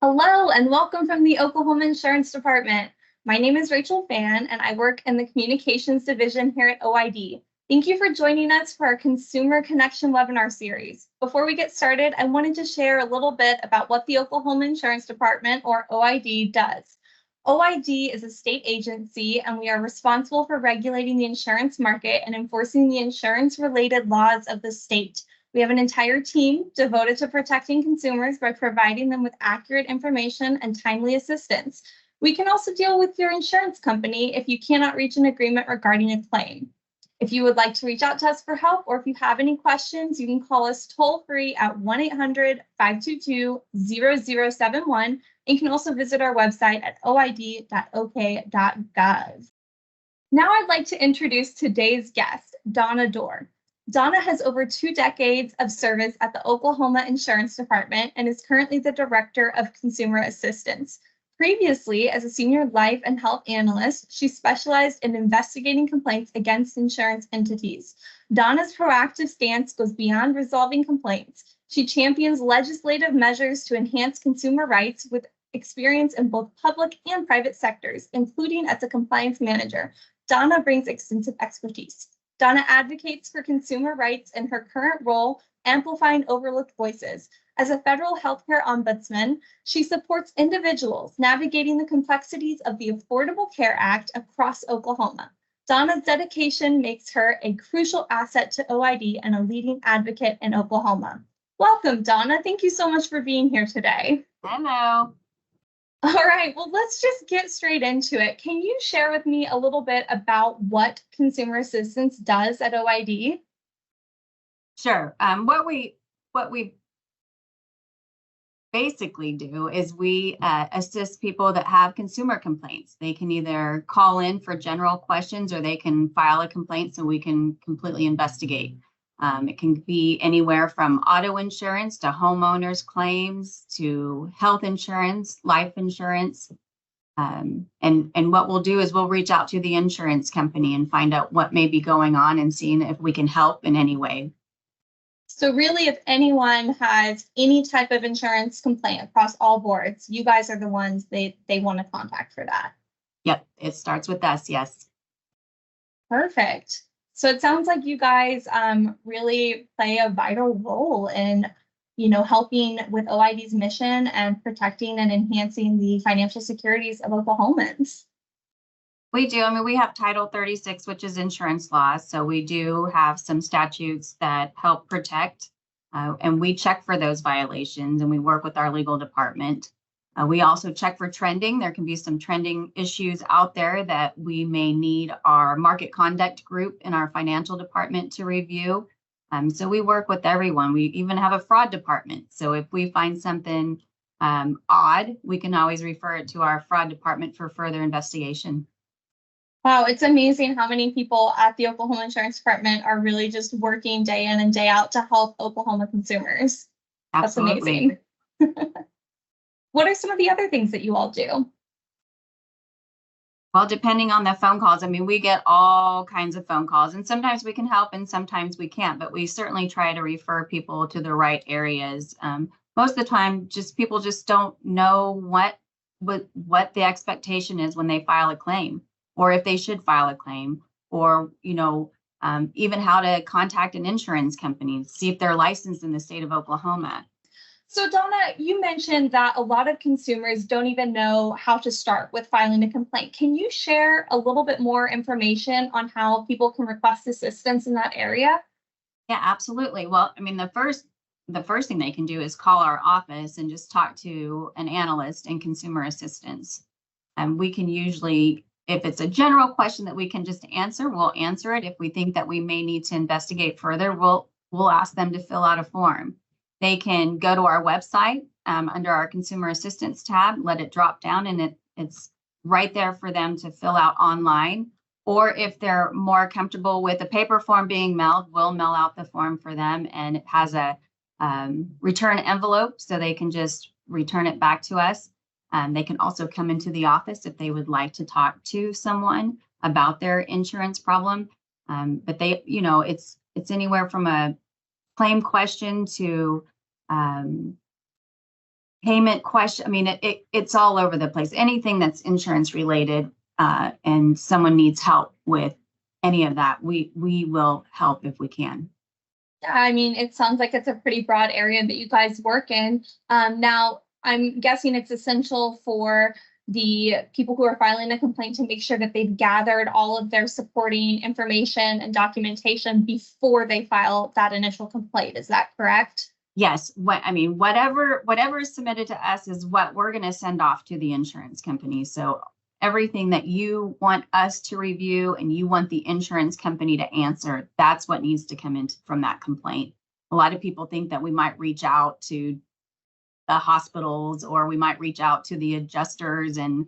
Hello and welcome from the Oklahoma Insurance Department. My name is Rachel Fan and I work in the Communications Division here at OID. Thank you for joining us for our Consumer Connection webinar series. Before we get started, I wanted to share a little bit about what the Oklahoma Insurance Department, or OID, does. OID is a state agency and we are responsible for regulating the insurance market and enforcing the insurance-related laws of the state. We have an entire team devoted to protecting consumers by providing them with accurate information and timely assistance. We can also deal with your insurance company if you cannot reach an agreement regarding a claim. If you would like to reach out to us for help, or if you have any questions, you can call us toll-free at 1-800-522-0071, and you can also visit our website at oid.ok.gov. Now I'd like to introduce today's guest, Donna Dorr. Donna has over 2 decades of service at the Oklahoma Insurance Department and is currently the Director of Consumer Assistance. Previously, as a senior life and health analyst, she specialized in investigating complaints against insurance entities. Donna's proactive stance goes beyond resolving complaints. She champions legislative measures to enhance consumer rights with experience in both public and private sectors, including as a compliance manager. Donna brings extensive expertise. Donna advocates for consumer rights in her current role, amplifying overlooked voices. As a federal healthcare ombudsman, she supports individuals navigating the complexities of the Affordable Care Act across Oklahoma. Donna's dedication makes her a crucial asset to OID and a leading advocate in Oklahoma. Welcome, Donna. Thank you so much for being here today. Hello. All right, well, let's just get straight into it. Can you share with me a little bit about what consumer assistance does at OID? Sure. What we basically do is we assist people that have consumer complaints. They can either call in for general questions or they can file a complaint so we can completely investigate. It can be anywhere from auto insurance to homeowners claims to health insurance, life insurance. And what we'll do is we'll reach out to the insurance company and find out what may be going on and seeing if we can help in any way. So really, if anyone has any type of insurance complaint across all boards, you guys are the ones they want to contact for that. Yep, it starts with us, yes. Perfect. So it sounds like you guys really play a vital role in, helping with OID's mission and protecting and enhancing the financial securities of Oklahomans. We do. I mean, we have Title 36, which is insurance law. So we do have some statutes that help protect, and we check for those violations, and we work with our legal department. We also check for trending. There can be some trending issues out there that we may need our market conduct group in our financial department to review. So we work with everyone. We even have a fraud department. So if we find something odd, we can always refer it to our fraud department for further investigation. Wow, it's amazing how many people at the Oklahoma Insurance Department are really just working day in and day out to help Oklahoma consumers. Absolutely. That's amazing. What are some of the other things that you all do? Well, depending on the phone calls, I mean, we get all kinds of phone calls, and sometimes we can help and sometimes we can't, but we certainly try to refer people to the right areas. Most of the time, people just don't know what the expectation is when they file a claim, or if they should file a claim, or, even how to contact an insurance company, see if they're licensed in the state of Oklahoma. So Donna, you mentioned that a lot of consumers don't even know how to start with filing a complaint. Can you share a little bit more information on how people can request assistance in that area? Yeah, absolutely. Well, I mean, the first thing they can do is call our office and just talk to an analyst in consumer assistance. And we can usually, if it's a general question that we can just answer, we'll answer it. If we think that we may need to investigate further, we'll ask them to fill out a form. They can go to our website under our consumer assistance tab, let it drop down, and it's right there for them to fill out online. Or if they're more comfortable with a paper form being mailed, we'll mail out the form for them, and it has a return envelope, so they can just return it back to us. They can also come into the office if they would like to talk to someone about their insurance problem. But it's anywhere from a claim question to payment question. I mean, it's all over the place. Anything that's insurance related, and someone needs help with any of that, we will help if we can. Yeah, I mean, it sounds like it's a pretty broad area that you guys work in. Now, I'm guessing it's essential for the people who are filing a complaint to make sure that they've gathered all of their supporting information and documentation before they file that initial complaint. Is that correct? Yes, whatever is submitted to us is what we're going to send off to the insurance company. So everything that you want us to review and you want the insurance company to answer, that's what needs to come in from that complaint. A lot of people think that we might reach out to the hospitals, or we might reach out to the adjusters and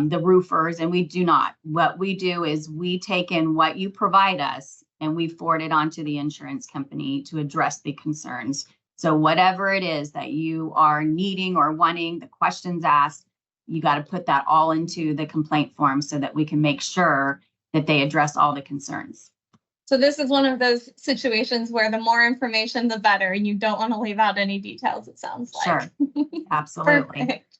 the roofers, and we do not. What we do is we take in what you provide us and we forward it on to the insurance company to address the concerns. So whatever it is that you are needing or wanting, the questions asked, you got to put that all into the complaint form so that we can make sure that they address all the concerns. So this is one of those situations where the more information, the better, and you don't want to leave out any details, it sounds like. Sure, absolutely. Perfect.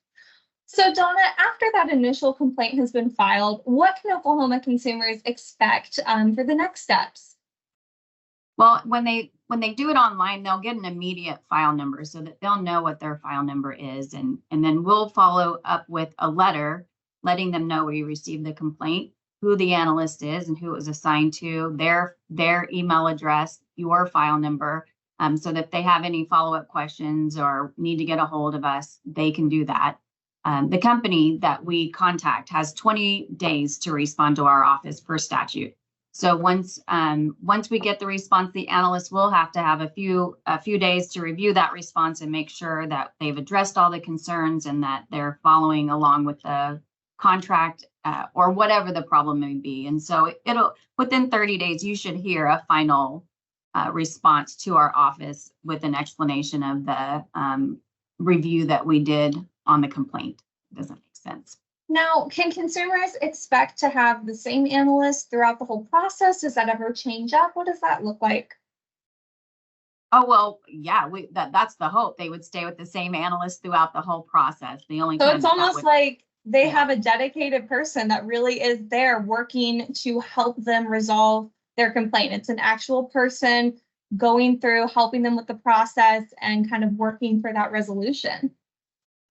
So Donna, after that initial complaint has been filed, what can Oklahoma consumers expect for the next steps? Well, when they do it online, they'll get an immediate file number so that they'll know what their file number is. And then we'll follow up with a letter letting them know we received the complaint, who the analyst is and who it was assigned to, their email address, your file number, so that if they have any follow-up questions or need to get a hold of us, they can do that. The company that we contact has 20 days to respond to our office per statute. So once we get the response, the analyst will have to have a few days to review that response and make sure that they've addressed all the concerns and that they're following along with the contract or whatever the problem may be. And so it'll within 30 days, you should hear a final response to our office with an explanation of the review that we did on the complaint. Does that make sense? Now, can consumers expect to have the same analyst throughout the whole process? Does that ever change up? What does that look like? Oh, well, yeah, that's the hope. They would stay with the same analyst throughout the whole process. So it's almost like they have a dedicated person that really is there working to help them resolve their complaint. It's an actual person going through, helping them with the process and kind of working for that resolution.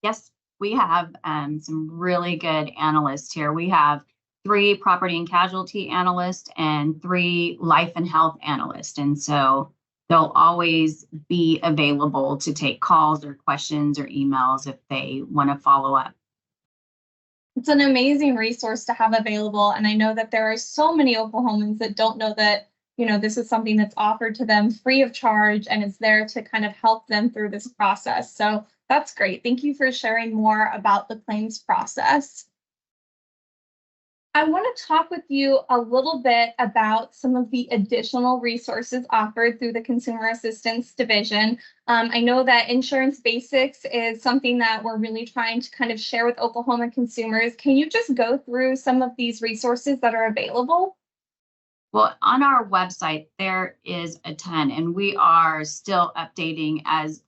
Yes, we have some really good analysts here. We have 3 property and casualty analysts and 3 life and health analysts. And so they'll always be available to take calls or questions or emails if they want to follow up. It's an amazing resource to have available. And I know that there are so many Oklahomans that don't know that, this is something that's offered to them free of charge and is there to kind of help them through this process. So that's great. Thank you for sharing more about the claims process. I want to talk with you a little bit about some of the additional resources offered through the Consumer Assistance Division. I know that Insurance Basics is something that we're really trying to kind of share with Oklahoma consumers. Can you just go through some of these resources that are available? Well, on our website, there is a ton, and we are still updating as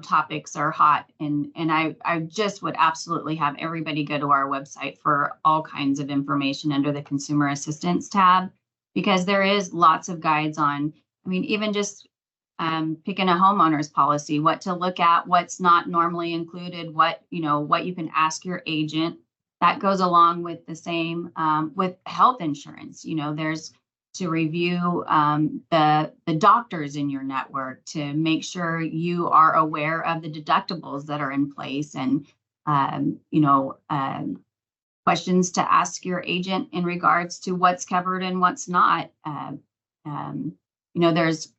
topics are hot. And I just would absolutely have everybody go to our website for all kinds of information under the Consumer Assistance tab, because there is lots of guides on, even just picking a homeowner's policy, what to look at, what's not normally included, what you can ask your agent. That goes along with the same with health insurance. There's to review the doctors in your network to make sure you are aware of the deductibles that are in place, and questions to ask your agent in regards to what's covered and what's not. There's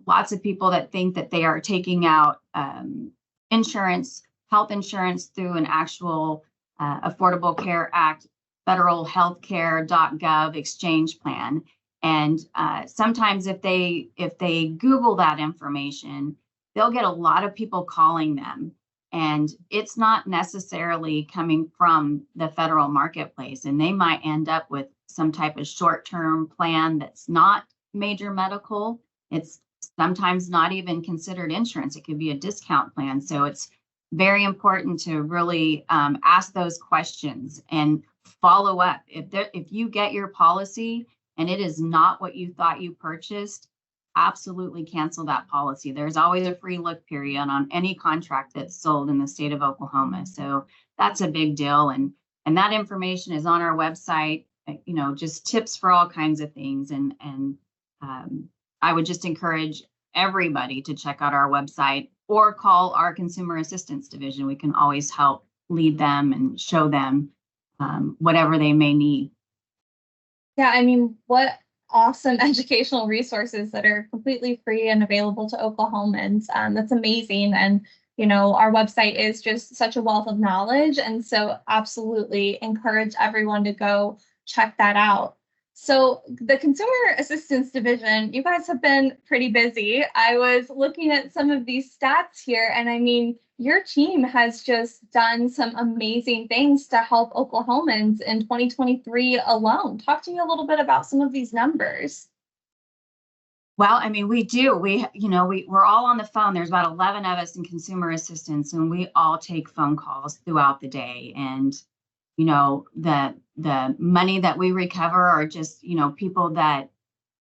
lots of people that think that they are taking out health insurance through an actual Affordable Care Act, federal healthcare.gov exchange plan. And sometimes if they Google that information, they'll get a lot of people calling them. And it's not necessarily coming from the federal marketplace. And they might end up with some type of short-term plan that's not major medical. It's sometimes not even considered insurance. It could be a discount plan. So it's very important to really ask those questions and follow up. If you get your policy and it is not what you thought you purchased, absolutely cancel that policy. There's always a free look period on any contract that's sold in the state of Oklahoma. So that's a big deal. And that information is on our website, you know, just tips for all kinds of things. And I would just encourage everybody to check out our website or call our consumer assistance division. We can always help lead them and show them whatever they may need. Yeah, I mean, what awesome educational resources that are completely free and available to Oklahomans. That's amazing. And, you know, our website is just such a wealth of knowledge. And so absolutely encourage everyone to go check that out. So the Consumer Assistance Division, you guys have been pretty busy. I was looking at some of these stats here, and I mean, your team has just done some amazing things to help Oklahomans in 2023 alone. Talk to me a little bit about some of these numbers. Well, I mean, we do. We're all on the phone. There's about 11 of us in consumer assistance, and we all take phone calls throughout the day. And you know, the money that we recover are just, you know, people that,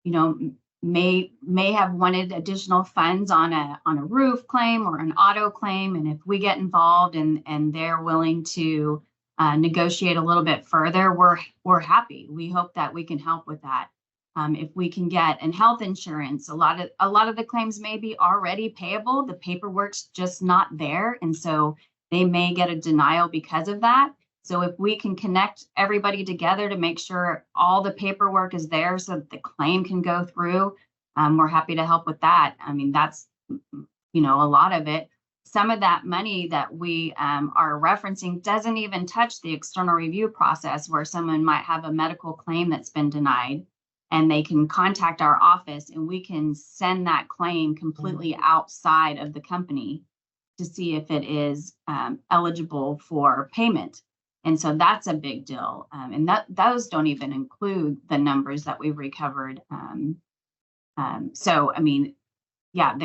you know, may have wanted additional funds on a roof claim or an auto claim. And if we get involved and they're willing to negotiate a little bit further, we're happy. We hope that we can help with that. If we can get and health insurance, a lot of the claims may be already payable. The paperwork's just not there. And so they may get a denial because of that. So if we can connect everybody together to make sure all the paperwork is there so that the claim can go through, we're happy to help with that. I mean, that's, you know, a lot of it. Some of that money that we are referencing doesn't even touch the external review process, where someone might have a medical claim that's been denied and they can contact our office and we can send that claim completely outside of the company to see if it is eligible for payment. And so that's a big deal. And those don't even include the numbers that we've recovered. So, I mean, yeah,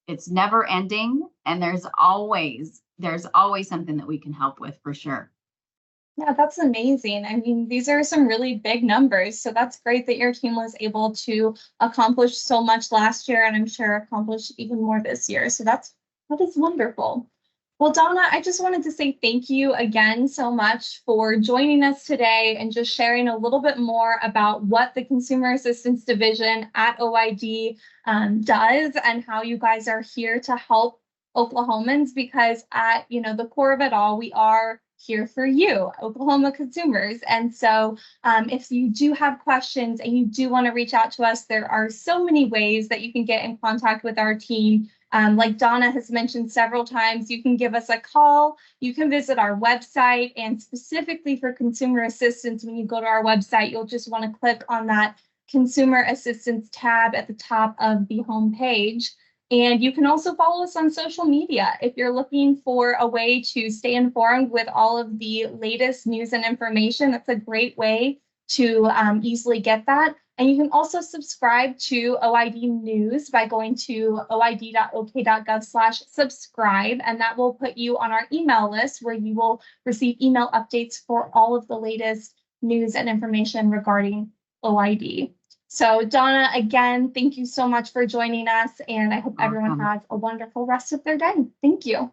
it's never ending, and there's always something that we can help with for sure. Yeah, that's amazing. I mean, these are some really big numbers. So that's great that your team was able to accomplish so much last year, and I'm sure accomplish even more this year. So that is wonderful. Well, Donna, I just wanted to say thank you again so much for joining us today and just sharing a little bit more about what the Consumer Assistance Division at OID does and how you guys are here to help Oklahomans, because at, you know, the core of it all, we are here for you, Oklahoma consumers. And so if you do have questions and you do want to reach out to us, there are so many ways that you can get in contact with our team. Like Donna has mentioned several times, you can give us a call, you can visit our website, and specifically for consumer assistance, when you go to our website, you'll just want to click on that consumer assistance tab at the top of the home page. And you can also follow us on social media. If you're looking for a way to stay informed with all of the latest news and information, that's a great way to easily get that. And you can also subscribe to OID News by going to oid.ok.gov/subscribe, and that will put you on our email list where you will receive email updates for all of the latest news and information regarding OID. So Donna, again, thank you so much for joining us, and I hope everyone has a wonderful rest of their day. Thank you.